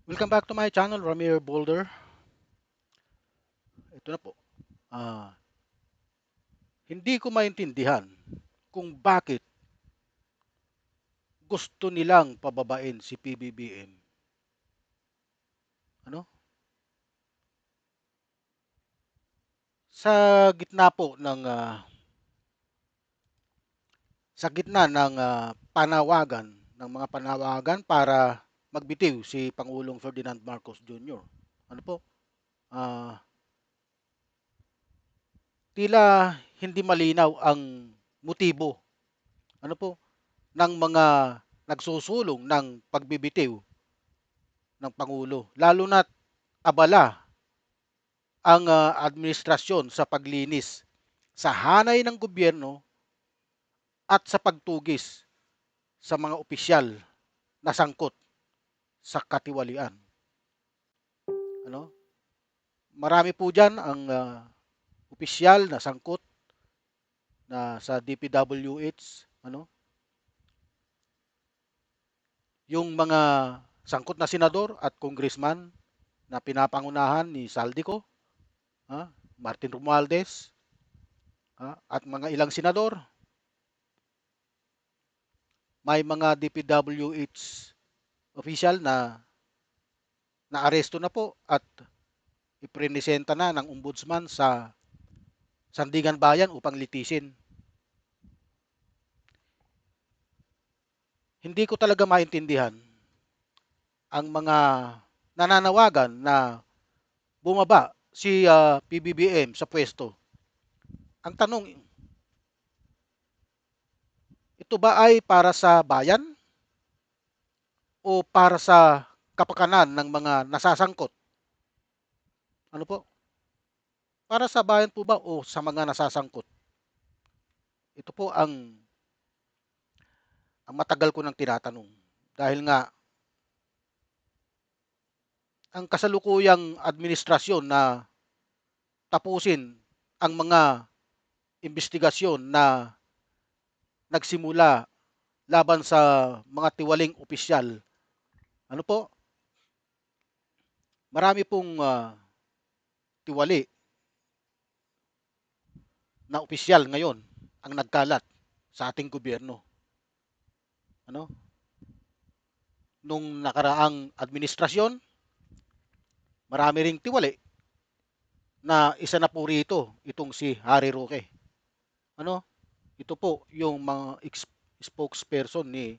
Welcome back to my channel, Ramir Boulder. Ito na po. Ah, Hindi ko maintindihan kung bakit gusto nilang pababain si PBBM. Ano? Sa gitna po ng sa gitna ng panawagan ng mga panawagan para magbitiw si Pangulong Ferdinand Marcos Jr. Ano po? Ah, Tila hindi malinaw ang motibo. Ano po? Ng mga nagsusulong ng pagbibitiw ng Pangulo. Lalo na abala ang administrasyon sa paglinis sa hanay ng gobyerno at sa pagtugis sa mga opisyal na sangkot sa katiwalian. Ano? Marami po diyan ang opisyal na sangkot na sa DPWH, ano? Yung mga sangkot na senador at congressman na pinapangunahan ni Saldico, Martin Romualdez, at mga ilang senador, may mga DPWH official na naaresto na po at iprinisenta na ng ombudsman sa Sandigan Bayan upang litisin. Hindi ko talaga maintindihan ang mga nananawagan na bumaba si PBBM sa pwesto. Ang tanong, ito ba ay para sa bayan o para sa kapakanan ng mga nasasangkot? Ano po? Para sa bayan po ba o sa mga nasasangkot? Ito po ang matagal ko nang tinatanong. Dahil nga ang kasalukuyang administrasyon na tapusin ang mga investigasyon na nagsimula laban sa mga tiwaling opisyal. Ano po? Marami pong tiwali na opisyal ngayon ang nagkalat sa ating gobyerno. Ano? Nung nakaraang administrasyon, marami ring tiwali na isa na po rito itong si Harry Roque. Ano? Ito po yung mga spokesperson ni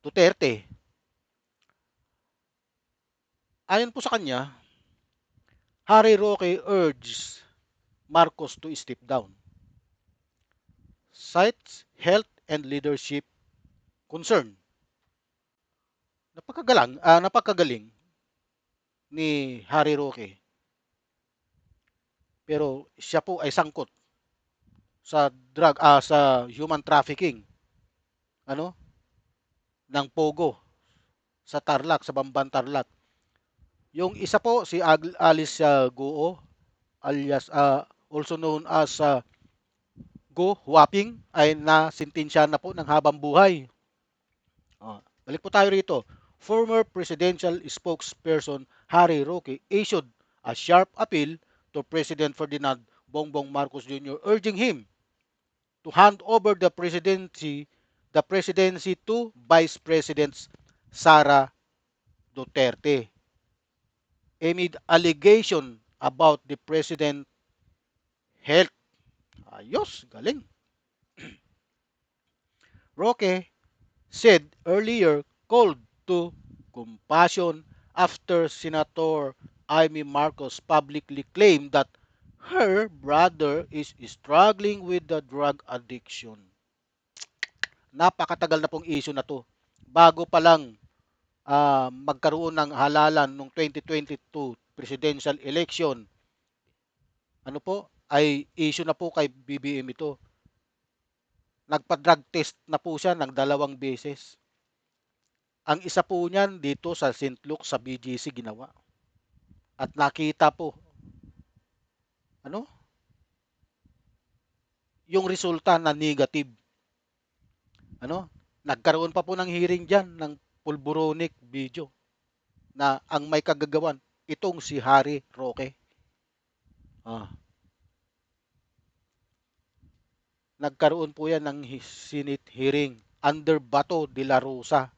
Duterte. Ayon po sa kanya, Harry Roque urges Marcos to step down. Cites health and leadership concern. Napakagaling ni Harry Roque. Pero siya po ay sangkot sa human trafficking, ano? Ng Pogo sa Tarlac, sa Bamban Tarlac. Yung isa po si Alice Guo, alias also known as Go Huaping, ay nasintensya na po ng habang buhay. Balik po tayo rito. Former presidential spokesperson Harry Roque issued a sharp appeal to President Ferdinand Bongbong Marcos Jr. urging him to hand over the presidency to Vice President Sara Duterte amid allegation about the president health. Ayos, galing. Roque said earlier called to compassion after Senator Amy Marcos publicly claimed that her brother is struggling with the drug addiction. Napakatagal na pong issue na to. Bago pa lang magkaroon ng halalan noong 2022 presidential election, ano po, ay issue na po kay BBM ito. Nagpa-drug test na po siya ng 2 beses. Ang isa po niyan dito sa St. Luke sa BGC ginawa. At nakita po, ano, yung resulta na negative. Ano, nagkaroon pa po ng hearing diyan ng pulboronic video. na ang may kagagawan itong si Harry Roque. Ah, nagkaroon po yan ng Senate hearing under Bato de la Rosa.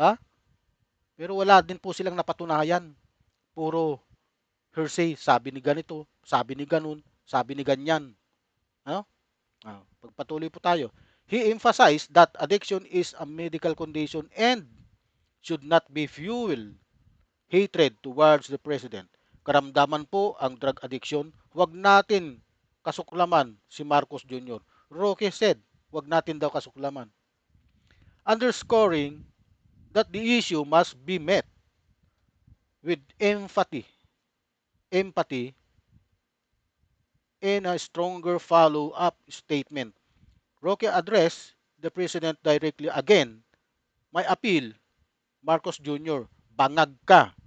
Ha? Pero wala din po silang napatunayan. Puro hearsay, sabi ni ganito, sabi ni ganun, sabi ni ganyan. Ano? Pagpatuloy po tayo. He emphasized that addiction is a medical condition and should not be fuel hatred towards the president. Karamdaman po ang drug addiction, huwag natin kasuklaman si Marcos Jr. Roque said, huwag natin daw kasuklaman. Underscoring that the issue must be met with empathy, and a stronger follow-up statement. Roque addressed the president directly again. My appeal, Marcos Jr., bangag ka.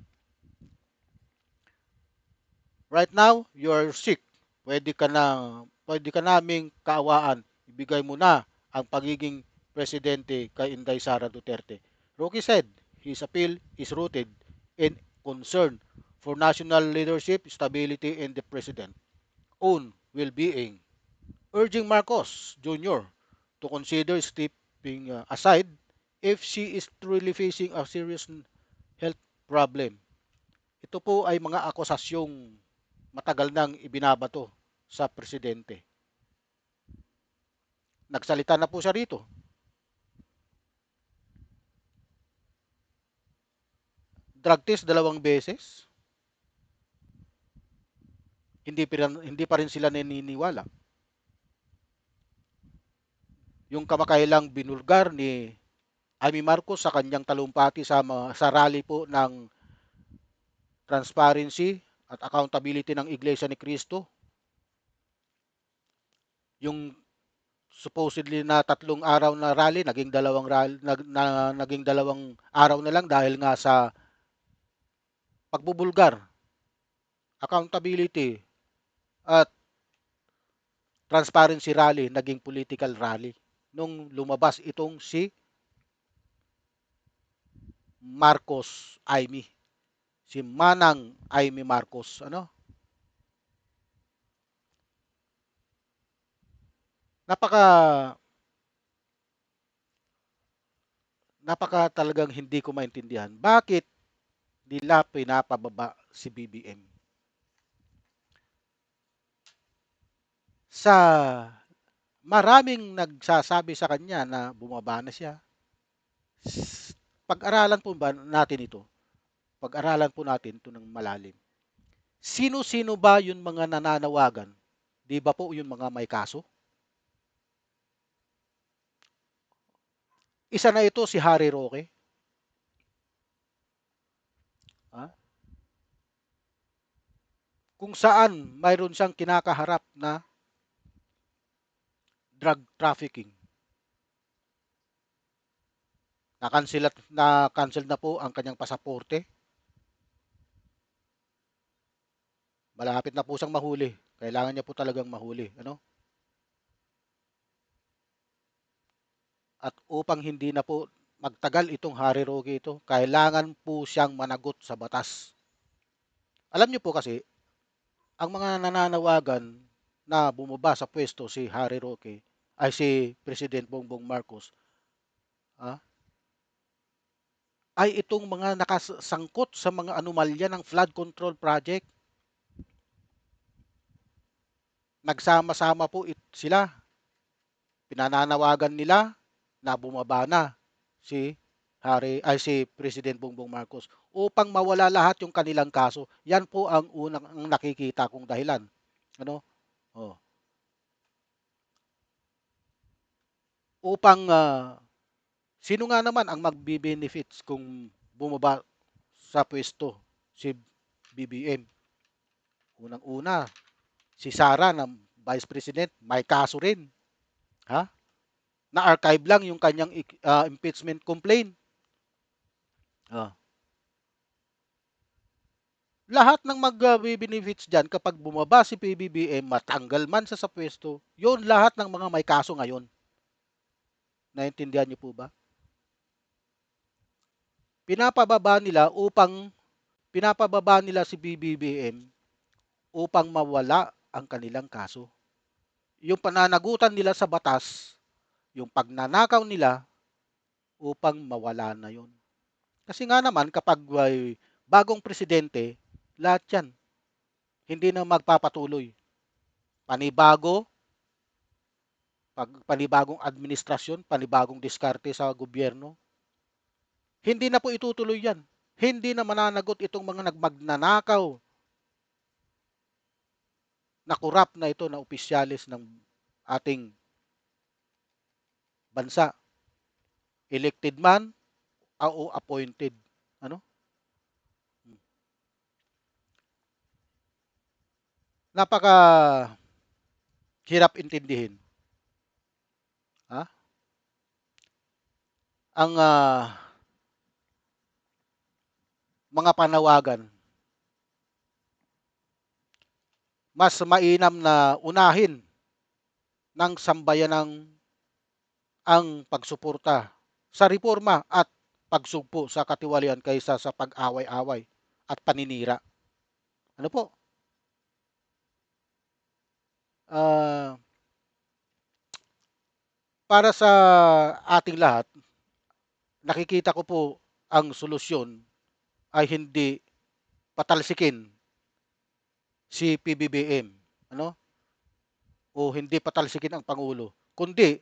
Right now, you are sick. Pwede ka naming kaawaan. Ibigay mo na ang pagiging presidente kay Inday Sara Duterte. Roque said his appeal is rooted in concern for national leadership, stability, and the president own well-being, urging Marcos Jr. to consider stepping aside if she is truly facing a serious health problem. Ito po ay mga akusasyong matagal nang ibinabato sa presidente. Nagsalita na po siya rito. Drug test 2 beses. Hindi pa rin sila naniniwala. Yung kamakailang binulgar ni Amy Marcos sa kanyang talumpati sa rally po ng transparency at accountability ng Iglesia ni Cristo. Yung supposedly na 3 araw na rally, naging 2 araw na lang dahil nga sa pagbubulgar, accountability at transparency rally, naging political rally nung lumabas itong si Marcos Amy, si Manang Amy Marcos, napaka napaka talagang hindi ko maintindihan bakit nila pinapababa si BBM. Sa maraming nagsasabi sa kanya na bumaba na siya, pag-aralan po ba natin ito? Pag-aralan po natin ito ng malalim. Sino-sino ba yung mga nananawagan? Di ba po yung mga may kaso? Isa na ito si Harry Roque. Ha? Kung saan mayroon siyang kinakaharap na drug trafficking. Na-cancel na po ang kanyang pasaporte. Malapit na po siyang mahuli. Kailangan niya po talagang mahuli. At upang hindi na po magtagal itong Harry Roque ito, kailangan po siyang managot sa batas. Alam niyo po kasi, ang mga nananawagan na bumaba sa pwesto si Harry Roque ay si President Bongbong Marcos, ah, ay itong mga nakasangkot sa mga anomalya ng flood control project. Nagsama-sama po sila. Pinananawagan nila na bumaba na si President Bongbong Marcos upang mawala lahat yung kanilang kaso. Yan po ang unang nakikita kong dahilan. Oh. Upang sino nga naman ang magbe-benefits kung bumaba sa pwesto si BBM? Unang-una, si Sara na Vice President, may kaso rin. Ha? Na-archive lang yung kanyang impeachment complaint. Lahat ng mag-benefits dyan kapag bumaba si PBBM, matanggal man sa pwesto, yun lahat ng mga may kaso ngayon. Naintindihan niyo po ba? pinapababa nila si BBBM upang mawala ang kanilang kaso. Yung pananagutan nila sa batas, yung pagnanakaw nila upang mawala na yon. Kasi nga naman kapag bagong presidente, lahat yan hindi na magpapatuloy. Panibago, panibagong administrasyon, panibagong diskarte sa gobyerno. Hindi na po itutuloy yan. Hindi na mananagot itong mga nagmagnanakaw na kurap na ito na opisyalis ng ating bansa. Elected man o appointed. Ano? Napaka hirap intindihin. Ha? Ang mga panawagan, mas mainam na unahin ng sambayanang ang pagsuporta sa reforma at pagsugpo sa katiwalian kaysa sa pag-away-away at paninira. Ano po? Para sa ating lahat, nakikita ko po ang solusyon ay hindi patalsikin si PBBM, ano? O hindi patalsikin ang Pangulo, kundi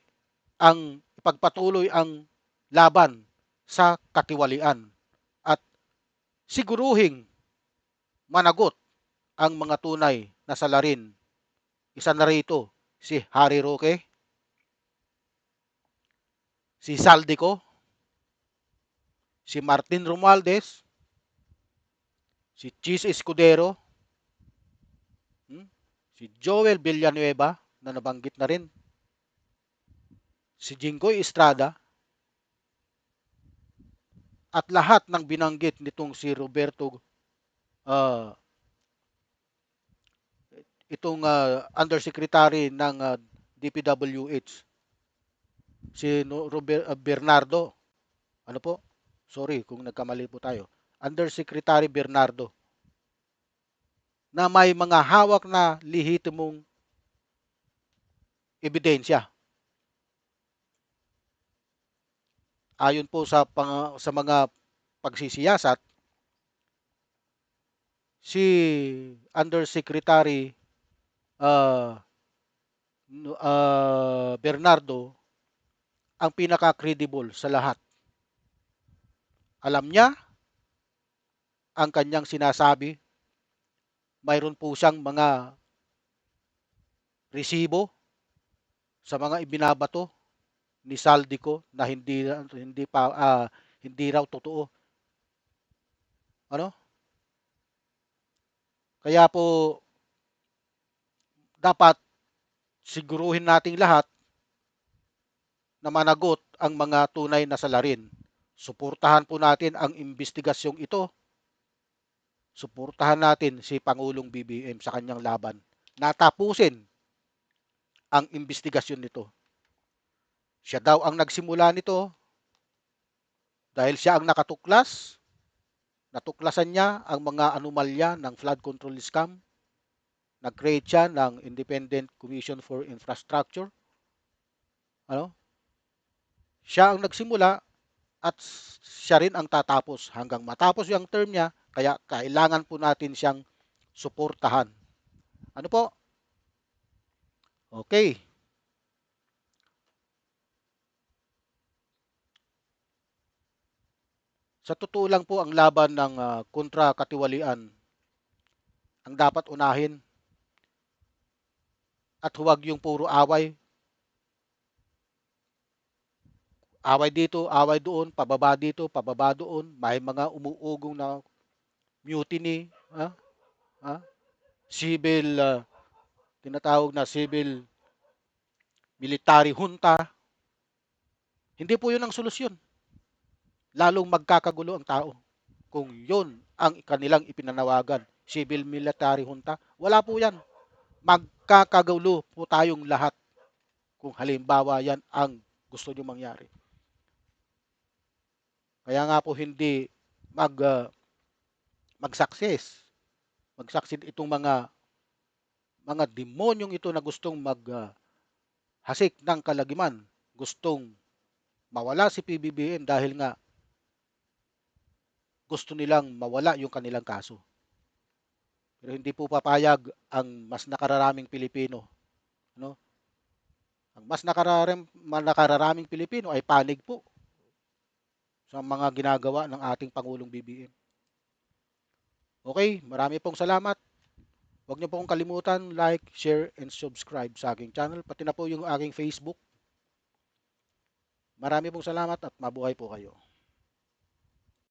ang ipagpatuloy ang laban sa katiwalian at siguruhing managot ang mga tunay na salarin. Isa na rito si Harry Roque, si Saldico, si Martin Romualdez, si Chis Escudero, si Joel Villanueva na nabanggit na rin, si Jinggoy Estrada, at lahat ng binanggit nitong si Roberto, itong undersecretary ng DPWH, si Bernardo, ano po? Sorry kung nagkamali po tayo. Undersecretary Bernardo, na may mga hawak na lehitimong ebidensya. Ayon po sa mga pagsisiyasat, si Undersecretary Bernardo ang pinaka-credible sa lahat. Alam niya ang kanyang sinasabi. Mayroon po siyang mga resibo sa mga ibinabato ni Saldico na hindi raw totoo. Ano? Kaya po dapat siguruhin nating lahat na managot ang mga tunay na salarin. Suportahan po natin ang investigasyong ito. Suportahan natin si Pangulong BBM sa kanyang laban. Natapusin ang investigasyon nito. Siya daw ang nagsimula nito dahil siya ang natuklasan niya ang mga anomalya ng flood control scam. Nag-create siya ng Independent Commission for Infrastructure. Ano? Siya ang nagsimula at siya rin ang tatapos hanggang matapos yung term niya, kaya kailangan po natin siyang suportahan. Ano po? Okay. Sa totoo lang po ang laban ng kontra katiwalian ang dapat unahin at huwag yung puro away. Away dito, away doon, pababa dito, pababa doon. May mga umuugong na mutiny, civil, tinatawag na civil military junta. Hindi po yun ang solusyon. Lalong magkakagulo ang tao. Kung yun ang kanilang ipinanawagan, civil military junta, wala po yan. Magkakagulo po tayong lahat kung halimbawa yan ang gusto nyo mangyari. Kaya nga po hindi mag mag-success, mag-succeed itong mga demonyong ito na gustong hasik ng kalagiman, gustong mawala si PBBM dahil nga gusto nilang mawala yung kanilang kaso. Pero hindi po papayag ang mas nakararaming Pilipino, no? Ang mas nakararaming Pilipino ay panig po sa mga ginagawa ng ating Pangulong BBM. Okay, marami pong salamat. Huwag niyo pong kalimutan like, share, and subscribe sa aking channel, pati na po yung aking Facebook. Marami pong salamat at mabuhay po kayo.